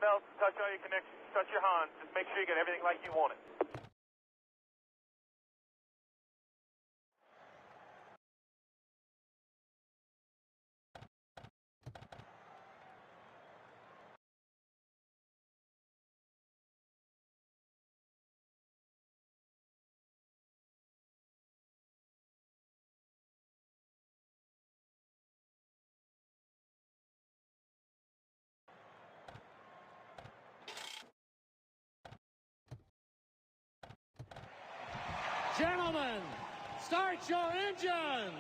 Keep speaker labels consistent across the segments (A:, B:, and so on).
A: belts, touch all your connections, touch your Hans. Just make sure you get everything like you want it.
B: Gentlemen, start your engines!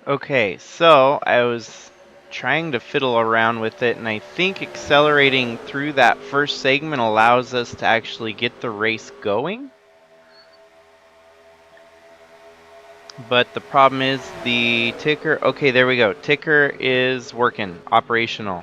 C: Okay, so I was trying to fiddle around with it, and I think accelerating through that first segment allows us to actually get the race going. But the problem is the ticker. Okay, there we go. Ticker is working, operational.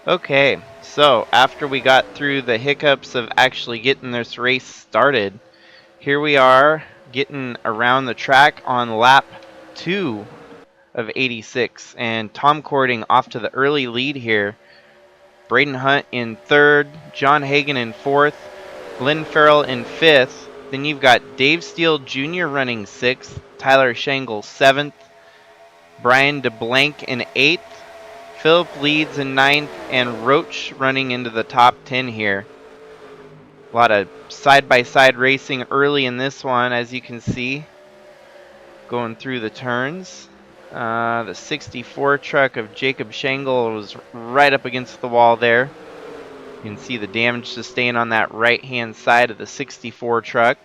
C: Okay, so after we got through the hiccups of actually getting this race started, here we are getting around the track on lap 2 of 86, and Tom Cording off to the early lead here. Braden Hunt in 3rd, John Hagan in 4th, Glenn Farrell in 5th. Then you've got Dave Steele Jr. running 6th, Tyler Shangle 7th, Brian DeBlanc in 8th, Philip Leeds in 9th, and Roach running into the top 10 here. A lot of side-by-side racing early in this one, as you can see, going through the turns. The 64 truck of Jacob Shangle was right up against the wall there. You can see the damage sustained on that right-hand side of the 64 truck.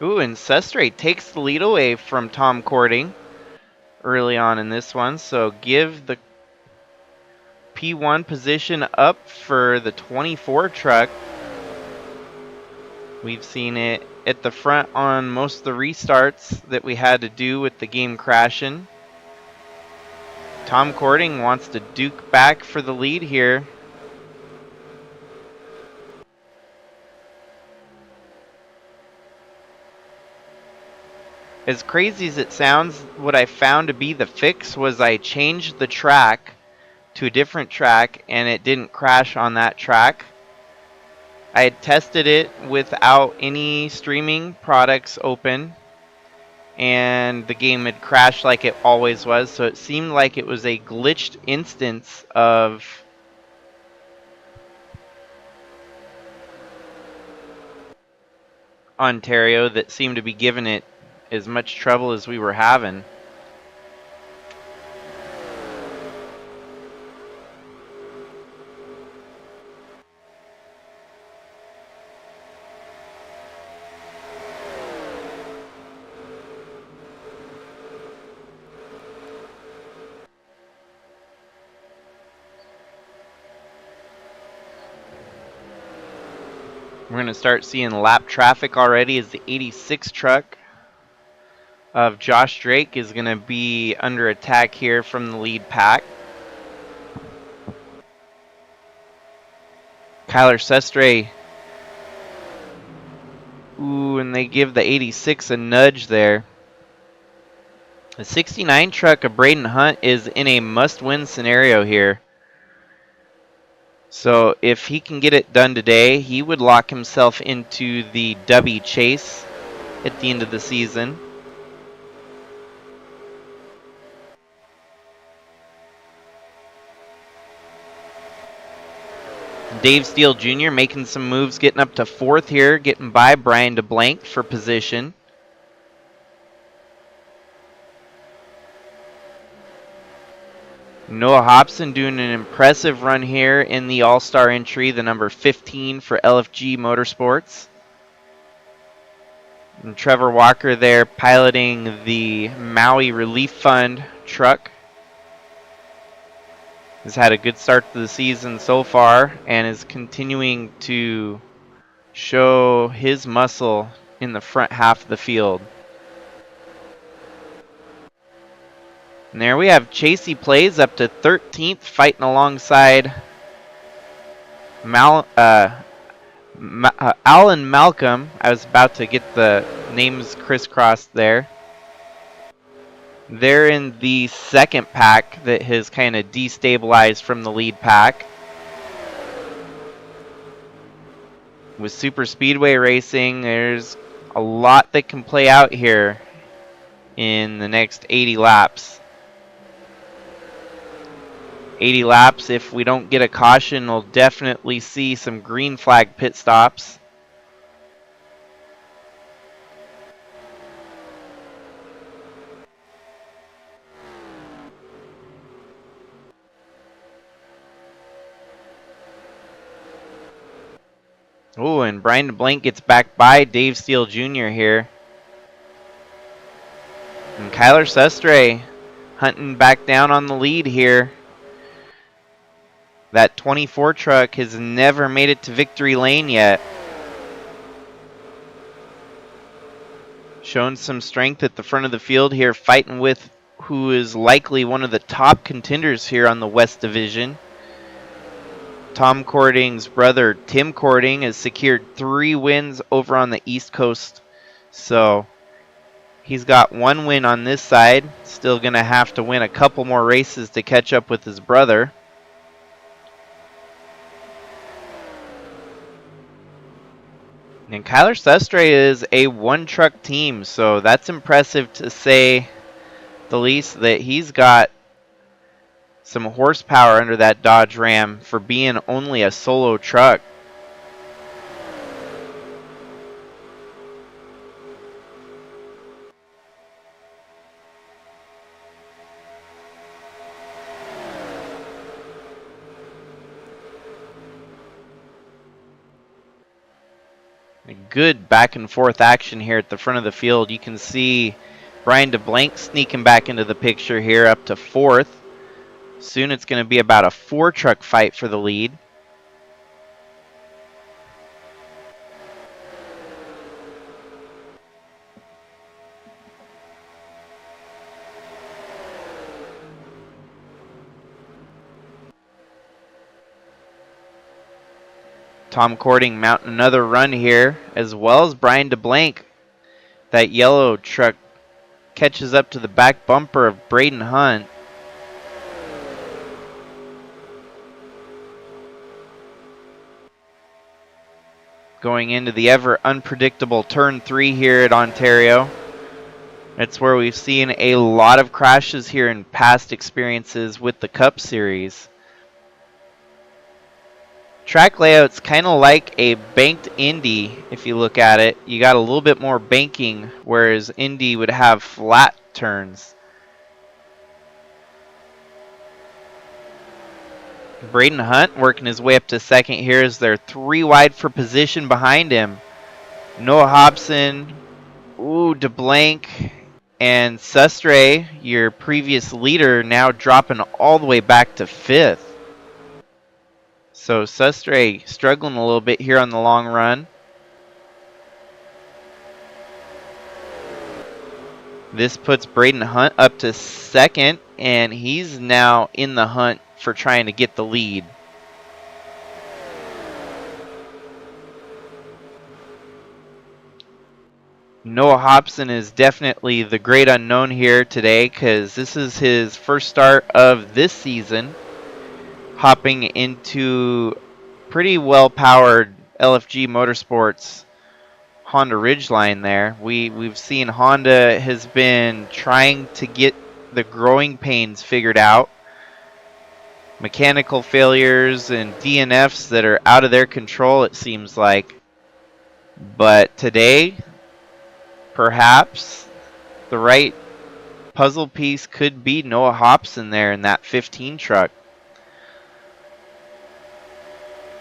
C: Ooh, and Sestre takes the lead away from Tom Cording early on in this one, so give the P1 position up for the 24 truck. We've seen it at the front on most of the restarts that we had to do with the game crashing. Tom Cording wants to duke back for the lead here. As crazy as it sounds, what I found to be the fix was I changed the track to a different track and it didn't crash on that track. I had tested it without any streaming products open, and the game had crashed like it always was, so it seemed like it was a glitched instance of Ontario that seemed to be giving it as much trouble as we were having. We're going to start seeing lap traffic already as the 86 truck of Josh Drake is going to be under attack here from the lead pack. Kyler Sestre. Ooh, and they give the 86 a nudge there. The 69 truck of Braden Hunt is in a must-win scenario here. So if he can get it done today, he would lock himself into the W chase at the end of the season. Dave Steele Jr. making some moves, getting up to 4th here, getting by Brian DeBlank for position. Noah Hobson doing an impressive run here in the All-Star entry, the number 15 for LFG Motorsports. And Trevor Walker there piloting the Maui Relief Fund truck. Has had a good start to the season so far and is continuing to show his muscle in the front half of the field. And there we have Chasey Plays up to 13th, fighting alongside Alan Malcolm. I was about to get the names crisscrossed there. They're in the second pack that has kind of destabilized from the lead pack. With SuperSpeedway racing, there's a lot that can play out here in the next 80 laps. 80 laps, if we don't get a caution, we'll definitely see some green flag pit stops. Oh, and Brian DeBlank gets back by Dave Steele Jr. here. And Kyler Sestre hunting back down on the lead here. That 24 truck has never made it to victory lane yet. Showing some strength at the front of the field here, fighting with who is likely one of the top contenders here on the West Division. Tom Cording's brother, Tim Cording, has secured 3 wins over on the East Coast. So he's got 1 win on this side. Still going to have to win a couple more races to catch up with his brother. And Kyler Sestre is a 1-truck team, so that's impressive to say the least, that he's got some horsepower under that Dodge Ram for being only a solo truck. A good back and forth action here at the front of the field. You can see Brian DeBlank sneaking back into the picture here up to 4th. Soon it's going to be about a 4-truck fight for the lead. Tom Cording mounting another run here, as well as Brian DeBlank. That yellow truck catches up to the back bumper of Braden Hunt. Going into the ever unpredictable turn 3 here at Ontario. That's where we've seen a lot of crashes here in past experiences with the Cup Series. Track layout's kind of like a banked Indy, if you look at it. You got a little bit more banking, whereas Indy would have flat turns. Braden Hunt working his way up to 2nd here as they're 3 wide for position behind him. Noah Hobson, DeBlank, and Sestre, your previous leader, now dropping all the way back to 5th. So Sestre struggling a little bit here on the long run. This puts Braden Hunt up to 2nd, and he's now in the hunt for trying to get the lead. Noah Hobson is definitely the great unknown here today, because this is his first start of this season, hopping into pretty well-powered LFG Motorsports Honda Ridgeline there. We've seen Honda has been trying to get the growing pains figured out. mechanical failures and DNFs that are out of their control, it seems like. But today, perhaps the right puzzle piece could be Noah Hobson there in that 15 truck.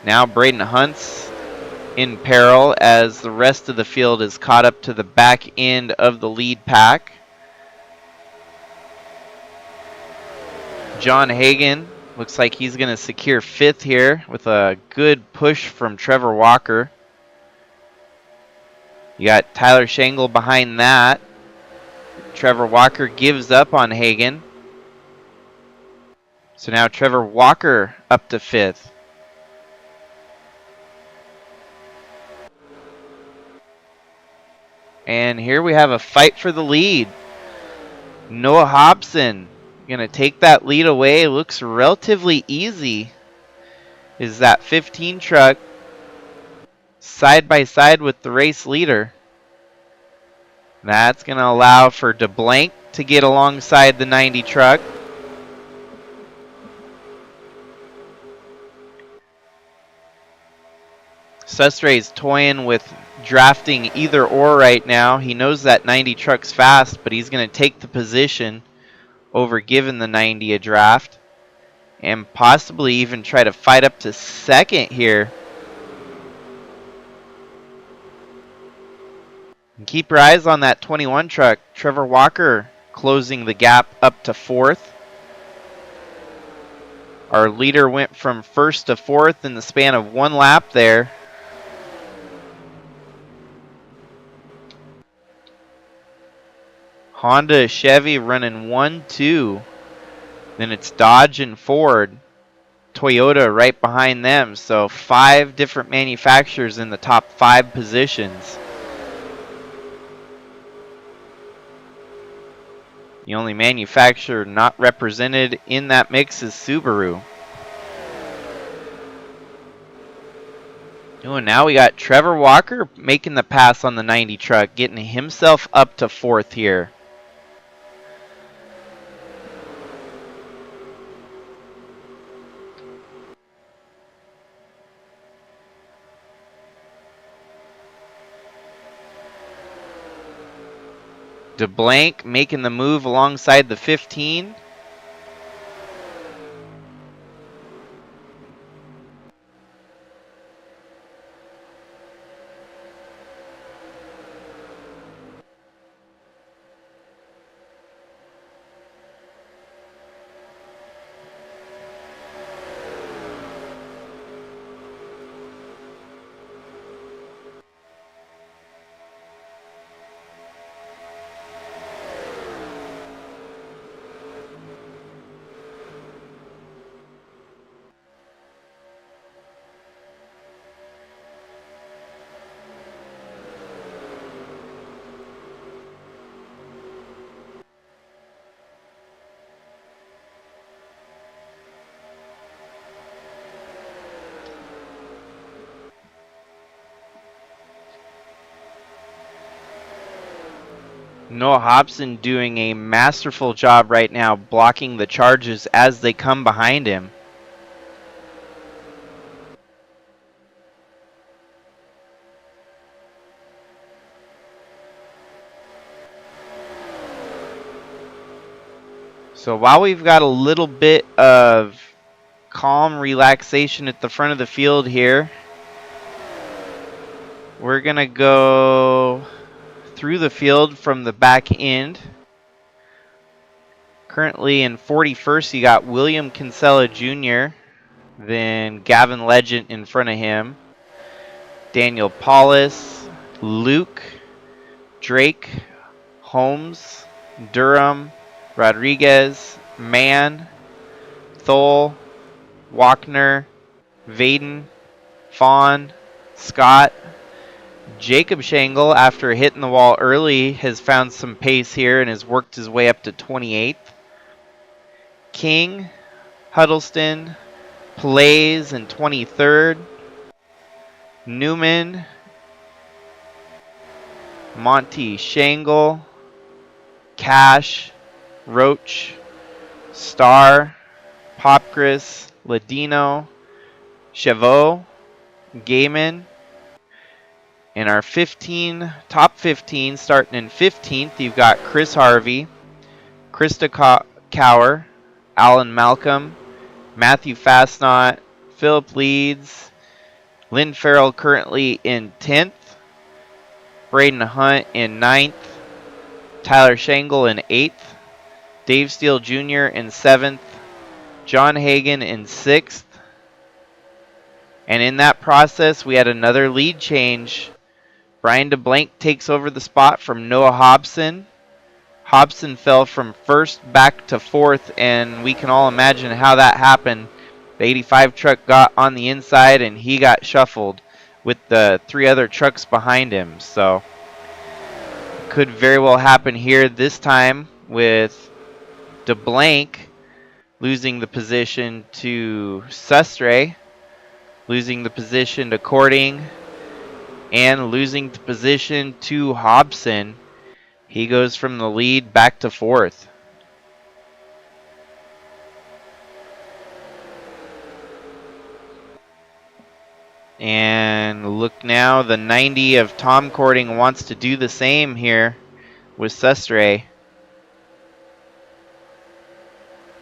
C: Now Braden Hunt's in peril as the rest of the field is caught up to the back end of the lead pack. John Hagan looks like he's going to secure 5th here with a good push from Trevor Walker. You got Tyler Shangle behind that. Trevor Walker gives up on Hagan. So now Trevor Walker up to 5th. And here we have a fight for the lead. Noah Hobson going to take that lead away. Looks relatively easy. Is that 15 truck side by side with the race leader. That's going to allow for DeBlanc to get alongside the 90 truck. Sustray's toying with drafting either or right now. He knows that 90 truck's fast, but he's going to take the position over giving the 90 a draft and possibly even try to fight up to 2nd here. And keep your eyes on that 21 truck. Trevor Walker closing the gap up to 4th. Our leader went from 1st to 4th in the span of 1 lap there. Honda, Chevy running 1-2. Then it's Dodge and Ford. Toyota right behind them. So 5 different manufacturers in the top 5 positions. The only manufacturer not represented in that mix is Subaru. Oh, and now we got Trevor Walker making the pass on the 90 truck, getting himself up to 4th here. DeBlanc making the move alongside the 15. Noah Hobson doing a masterful job right now blocking the charges as they come behind him. So while we've got a little bit of calm relaxation at the front of the field here, we're going to go through the field from the back end. Currently in 41st, you got William Kinsella Jr., then Gavin Legend in front of him, Daniel Paulus, Luke, Drake, Holmes, Durham, Rodriguez, Mann, Thole, Wachner, Vaden, Fawn, Scott. Jacob Shangle, after hitting the wall early, has found some pace here and has worked his way up to 28th. King, Huddleston, Plays in 23rd. Newman, Monty Shangle, Cash, Roach, Starr, Popgris, Ladino, Chavot, Gaiman. In our top 15, starting in 15th, you've got Chris Harvey, Krista Cower, Alan Malcolm, Matthew Fastnot, Philip Leeds, Lynn Farrell currently in 10th, Braden Hunt in 9th, Tyler Shangle in 8th, Dave Steele Jr. in 7th, John Hagan in 6th, and in that process we had another lead change. Brian DeBlank takes over the spot from Noah Hobson. Hobson fell from 1st back to 4th, and we can all imagine how that happened. The 85 truck got on the inside and he got shuffled with the 3 other trucks behind him. So could very well happen here this time with DeBlank losing the position to Sustre, losing the position to Cording, and losing the position to Hobson. He goes from the lead back to 4th. And look now, the 90 of Tom Cording wants to do the same here with Sustre.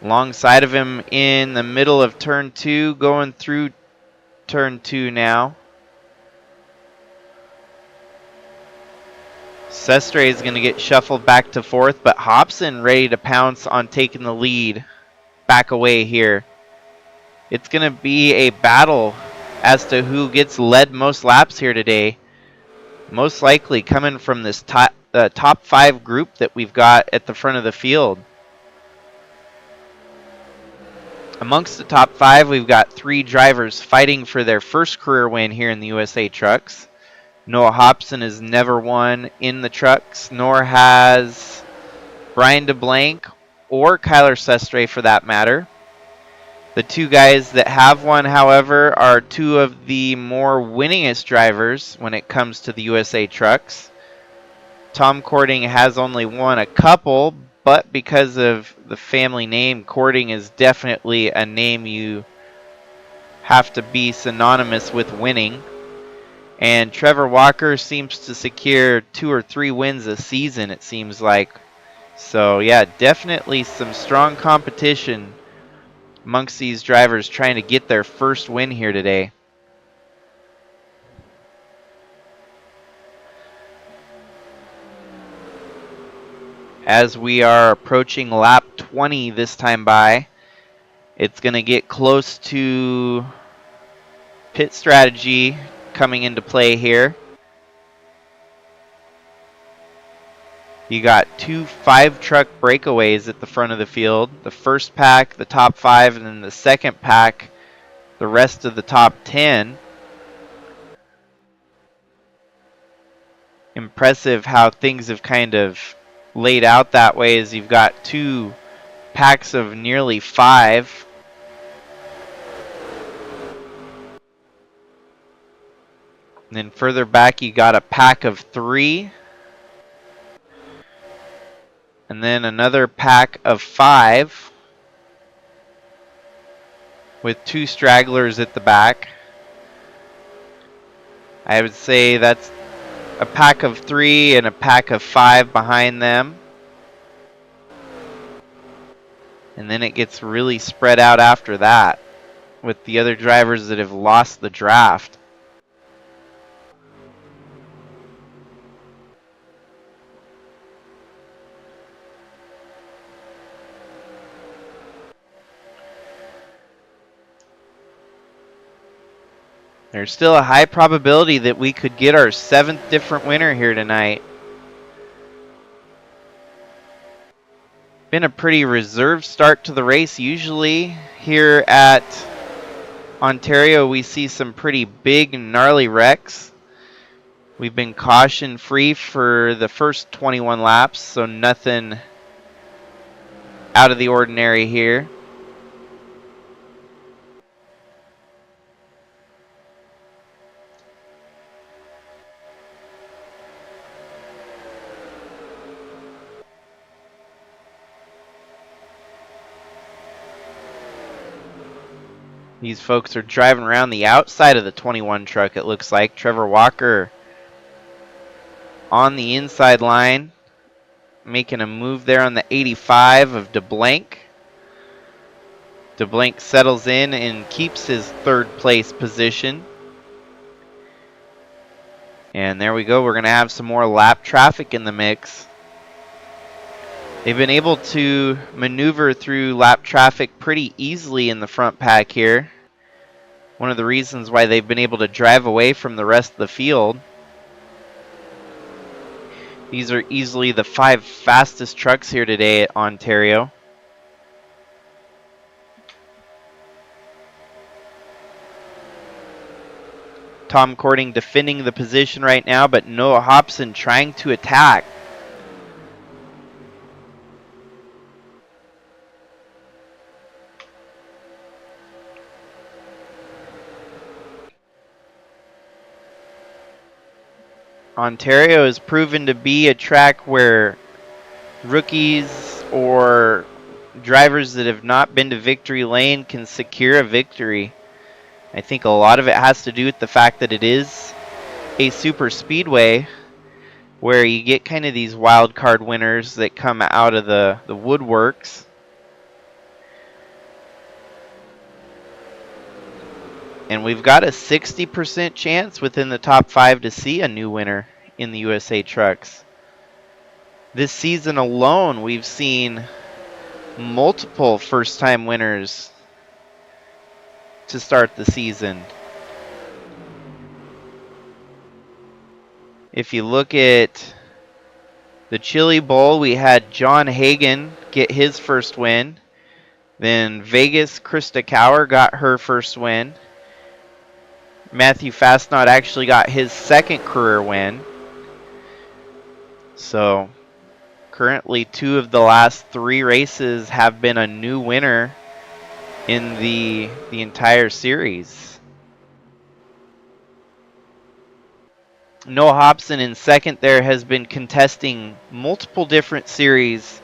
C: Alongside of him in the middle of turn 2, going through turn 2 now. Sustre is going to get shuffled back to 4th, but Hobson ready to pounce on taking the lead back away here. It's going to be a battle as to who gets led most laps here today. Most likely coming from this top 5 group that we've got at the front of the field. Amongst the top 5, we've got 3 drivers fighting for their first career win here in the USA Trucks. Noah Hobson has never won in the trucks, nor has Brian DeBlank or Kyler Sustre for that matter. The 2 guys that have won, however, are 2 of the more winningest drivers when it comes to the USA Trucks. Tom Cording has only won a couple, but because of the family name, Cording is definitely a name you have to be synonymous with winning. And Trevor Walker seems to secure 2 or 3 wins a season, it seems like. So yeah, definitely some strong competition amongst these drivers trying to get their first win here today. As we are approaching lap 20 this time by, it's going to get close to pit strategy coming into play here. You got 2 5-truck breakaways at the front of the field. The first pack, the top 5, and then the second pack, the rest of the top 10. Impressive how things have kind of laid out that way, as you've got 2 packs of nearly 5. And then further back you got a pack of 3. And then another pack of 5 with 2 stragglers at the back. I would say that's a pack of 3 and a pack of 5 behind them. And then it gets really spread out after that with the other drivers that have lost the draft. There's still a high probability that we could get our 7th different winner here tonight. Been a pretty reserved start to the race. Usually here at Ontario we see some pretty big gnarly wrecks. We've been caution free for the first 21 laps, so nothing out of the ordinary here. These folks are driving around the outside of the 21 truck, it looks like. Trevor Walker on the inside line, making a move there on the 85 of DeBlanc. DeBlanc settles in and keeps his third place position. And there we go. We're going to have some more lap traffic in the mix. They've been able to maneuver through lap traffic pretty easily in the front pack here. One of the reasons why they've been able to drive away from the rest of the field. These are easily the 5 fastest trucks here today at Ontario. Tom Cording defending the position right now, but Noah Hobson trying to attack. Ontario has proven to be a track where rookies or drivers that have not been to victory lane can secure a victory. I think a lot of it has to do with the fact that it is a super speedway where you get kind of these wild card winners that come out of the woodworks. And we've got a 60% chance within the top 5 to see a new winner in the USA Trucks. This season alone, we've seen multiple first-time winners to start the season. If you look at the Chili Bowl, we had John Hagan get his first win. Then Vegas, Krista Cower got her first win. Matthew Fastnot actually got his second career win. So currently 2 of the last 3 races have been a new winner in the entire series. Noah Hobson in second there has been contesting multiple different series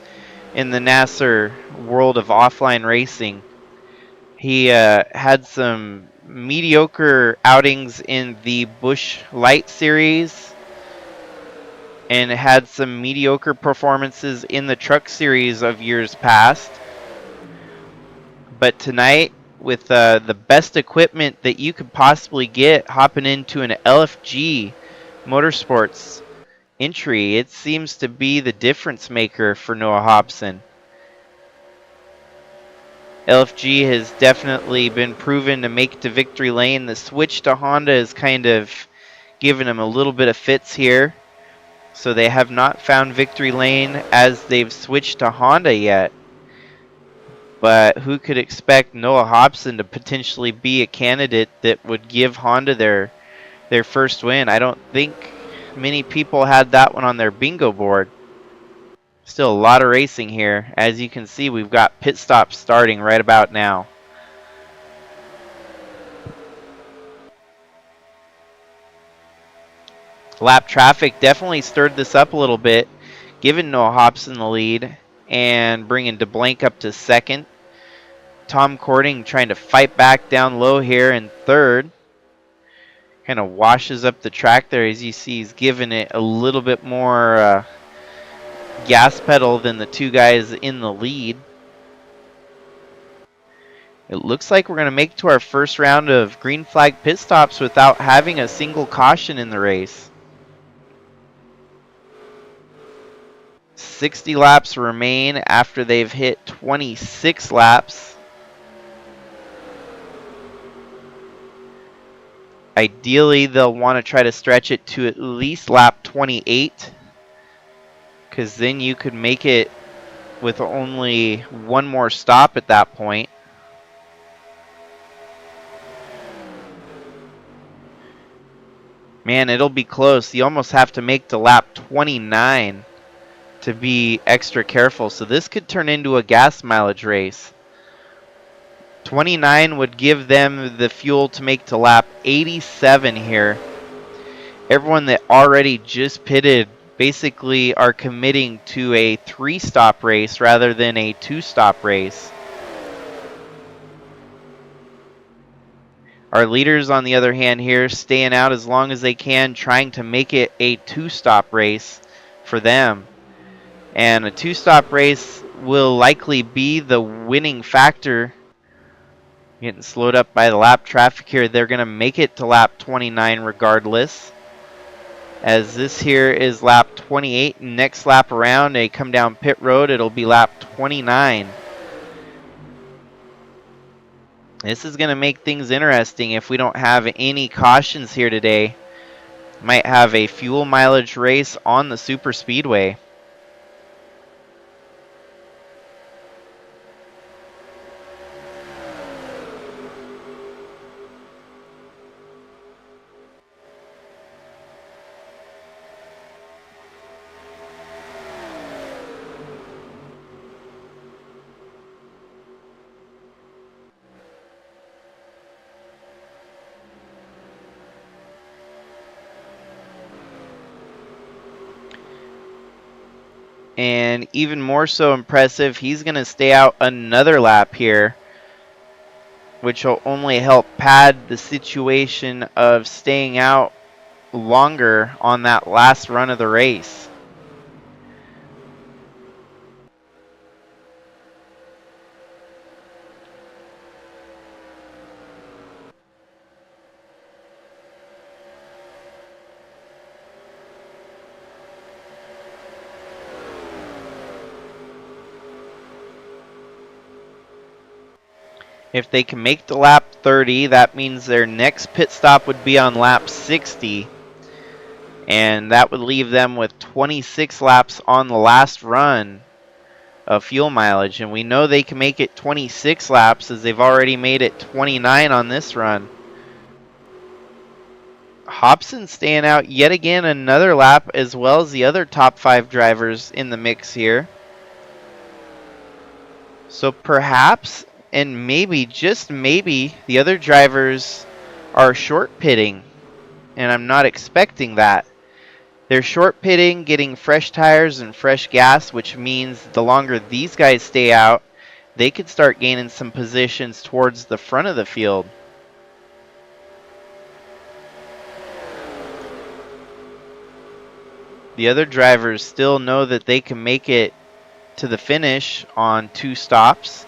C: in the NASCAR world of offline racing. He had some mediocre outings in the Busch Light Series and had some mediocre performances in the Truck Series of years past. But tonight, with the best equipment that you could possibly get, hopping into an LFG Motorsports entry, it seems to be the difference maker for Noah Hobson. LFG has definitely been proven to make it to victory lane. The switch to Honda has kind of given them a little bit of fits here. So they have not found victory lane as they've switched to Honda yet. But who could expect Noah Hobson to potentially be a candidate that would give Honda their first win? I don't think many people had that one on their bingo board. Still a lot of racing here. As you can see, we've got pit stops starting right about now. Lap traffic definitely stirred this up a little bit, giving Noah Hobson the lead and bringing DeBlanc up to second. Tom Cording trying to fight back down low here in third. Kind of washes up the track there. As you see, he's giving it a little bit more gas pedal than the 2 guys in the lead. It looks like we're going to make it to our first round of green flag pit stops without having a single caution in the race. 60 laps remain after they've hit 26 laps. Ideally, they'll want to try to stretch it to at least lap 28, because then you could make it with only 1 more stop at that point. Man, it'll be close. You almost have to make to lap 29 to be extra careful. So this could turn into a gas mileage race. 29 would give them the fuel to make to lap 87 here. Everyone that already just pitted basically are committing to a 3-stop race rather than a 2-stop race. Our leaders, on the other hand, here staying out as long as they can, trying to make it a two-stop race for them. And a two-stop race will likely be the winning factor. Getting slowed up by the lap traffic here. They're going to make it to lap 29 regardless. As this here is lap 28. Next lap around, they come down pit road. It'll be lap 29. This is going to make things interesting if we don't have any cautions here today. Might have a fuel mileage race on the SuperSpeedway. And even more so impressive, he's going to stay out another lap here, which will only help pad the situation of staying out longer on that last run of the race. If they can make the lap 30, that means their next pit stop would be on lap 60. And that would leave them with 26 laps on the last run of fuel mileage. And we know they can make it 26 laps as they've already made it 29 on this run. Hobson staying out yet again another lap, as well as the other top 5 drivers in the mix here. So perhaps, and maybe, just maybe, the other drivers are short pitting, and I'm not expecting that. They're short pitting, getting fresh tires and fresh gas, which means the longer these guys stay out, they could start gaining some positions towards the front of the field. The other drivers still know that they can make it to the finish on 2 stops.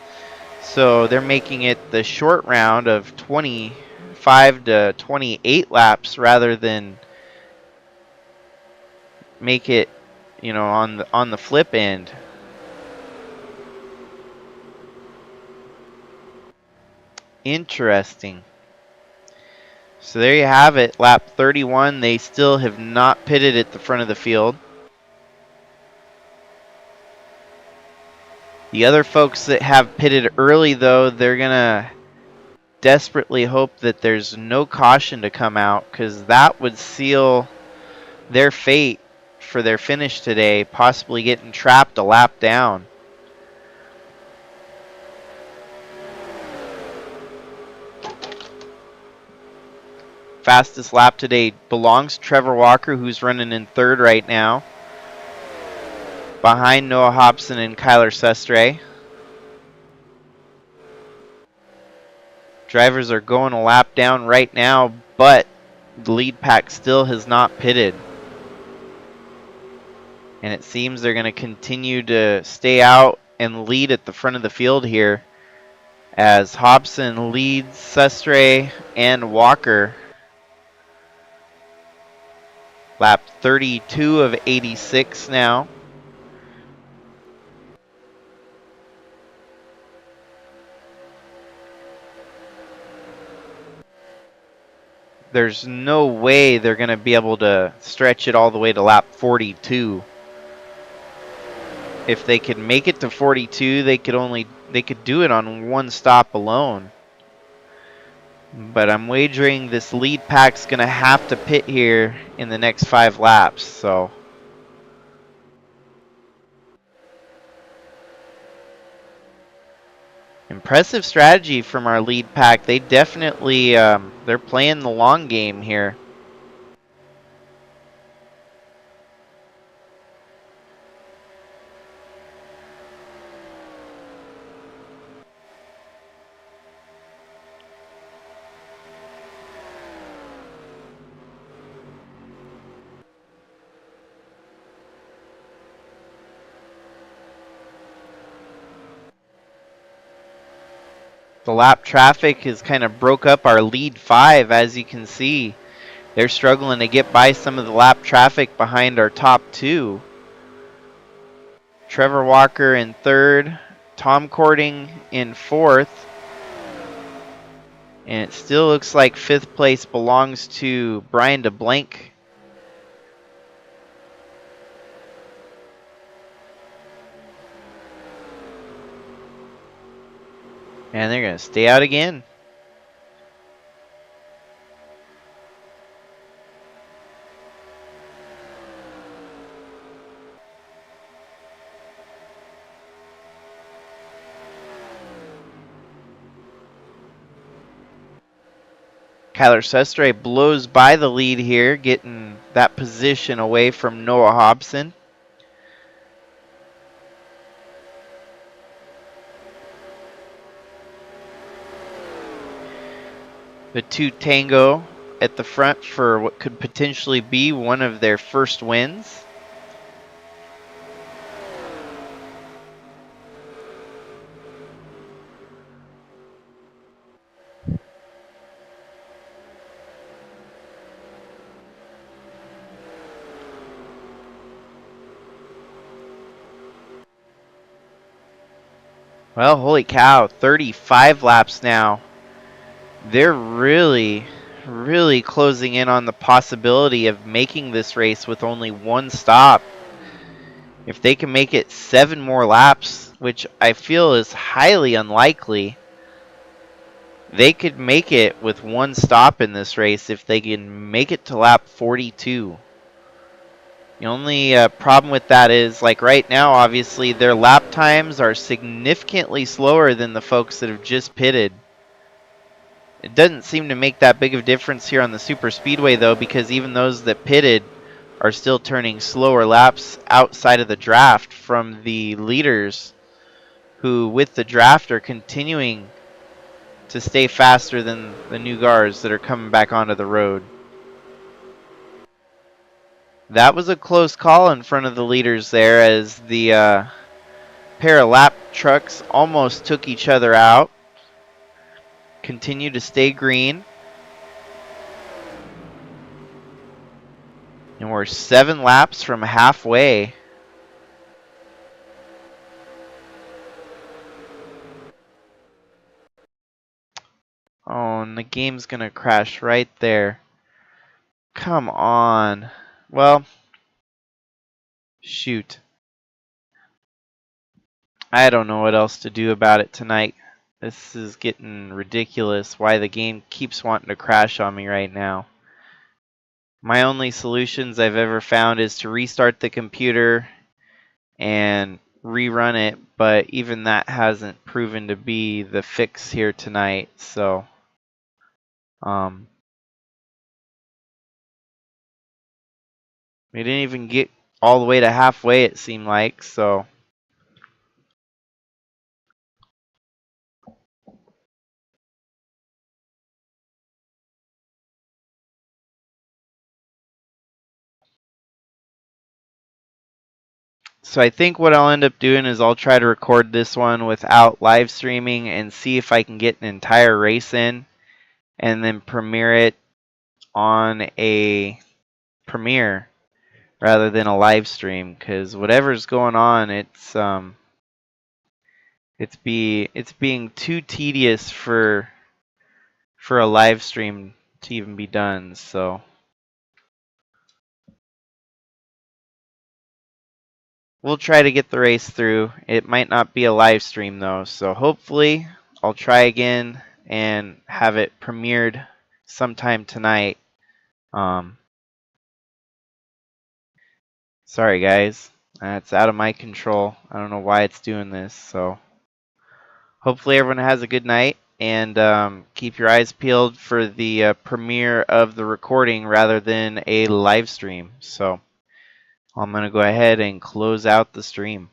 C: So they're making it the short round of 25 to 28 laps rather than make it, you know, on the flip end. Interesting. So there you have it, lap 31. They still have not pitted at the front of the field. The other folks that have pitted early, though, they're going to desperately hope that there's no caution to come out, because that would seal their fate for their finish today, possibly getting trapped a lap down. Fastest lap today belongs to Trevor Walker, who's running in 3rd right now, behind Noah Hobson and Kyler Sestre. Drivers are going a lap down right now, but the lead pack still has not pitted. And it seems they're going to continue to stay out and lead at the front of the field here, as Hobson leads Sestre and Walker. Lap 32 of 86 now. There's no way they're going to be able to stretch it all the way to lap 42. If they could make it to 42, they could do it on 1 stop alone. But I'm wagering this lead pack's going to have to pit here in the next 5 laps, so impressive strategy from our lead pack. They definitely they're playing the long game here. The lap traffic has kind of broke up our lead 5, as you can see. They're struggling to get by some of the lap traffic behind our top 2. Trevor Walker in 3rd, Tom Cording in 4th, and it still looks like 5th place belongs to Brian DeBlank. And they're going to stay out again. Kyler Sestre blows by the lead here, getting that position away from Noah Hobson. The 2 Tango at the front for what could potentially be one of their first wins. Well, holy cow, 35 laps now. They're really closing in on the possibility of making this race with only 1 stop. If they can make it 7 more laps, which I feel is highly unlikely, they could make it with 1 stop in this race if they can make it to lap 42. The only problem with that is, like right now, obviously, their lap times are significantly slower than the folks that have just pitted. It doesn't seem to make that big of a difference here on the SuperSpeedway, though, because even those that pitted are still turning slower laps outside of the draft from the leaders who, with the draft, are continuing to stay faster than the new guards that are coming back onto the road. That was a close call in front of the leaders there, as the pair of lap trucks almost took each other out. Continue to stay green. And we're 7 laps from halfway. Oh, and the game's going to crash right there. Come on. Well, shoot. I don't know what else to do about it tonight. This is getting ridiculous, why the game keeps wanting to crash on me right now. My only solutions I've ever found is to restart the computer and rerun it, but even that hasn't proven to be the fix here tonight, so we didn't even get all the way to halfway, it seemed like, so I think what I'll end up doing is I'll try to record this one without live streaming and see if I can get an entire race in and then premiere it on a premiere rather than a live stream, because whatever's going on, it's being too tedious for a live stream to even be done. So we'll try to get the race through. It might not be a live stream though, so hopefully I'll try again and have it premiered sometime tonight. Sorry guys, it's out of my control. I don't know why it's doing this, so hopefully everyone has a good night, and keep your eyes peeled for the premiere of the recording rather than a live stream. So I'm going to go ahead and close out the stream.